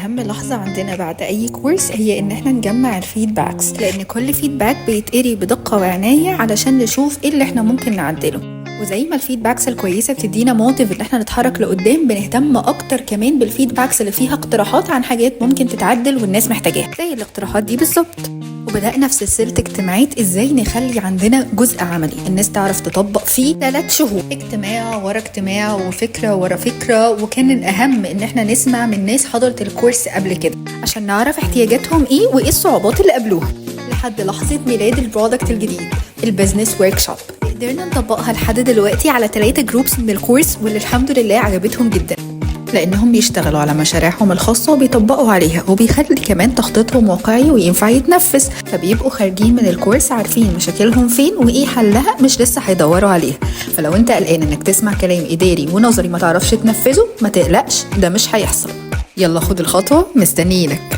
أهم لحظة عندنا بعد أي كورس هي إن احنا نجمع الفيدباكس، لأن كل فيدباك بيتقري بدقة وعناية علشان نشوف إيه اللي احنا ممكن نعدله. وزي ما الفيدباكس الكويسة بتدينا موتيف إن احنا نتحرك لقدام، بنهتم أكتر كمان بالفيدباكس اللي فيها اقتراحات عن حاجات ممكن تتعدل والناس محتاجاها، زي الاقتراحات دي بالظبط. وبدأنا في سلسلة اجتماعات ازاي نخلي عندنا جزء عملي الناس تعرف تطبق فيه 3 شهور، اجتماع ورا اجتماع وفكرة ورا فكرة. وكان الأهم ان احنا نسمع من ناس حضرت الكورس قبل كده عشان نعرف احتياجاتهم ايه وايه الصعوبات اللي قابلوها، لحد لحظة ميلاد البرودكت الجديد البيزنس ورك شوب. قدرنا نطبقها لحد دلوقتي على 3 جروبس من الكورس، واللي الحمد لله عجبتهم جدا، لأنهم بيشتغلوا على مشاريعهم الخاصة وبيطبقوا عليها، وبيخلي كمان تخطيطهم واقعي وينفع يتنفذ. فبيبقوا خارجين من الكورس عارفين مشاكلهم فين وإيه حلها، مش لسه هيدوروا عليها. فلو أنت قلقان إنك تسمع كلام إداري ونظري ما تعرفش تنفذه، ما تقلقش، ده مش هيحصل. يلا خد الخطوة، مستنيينك.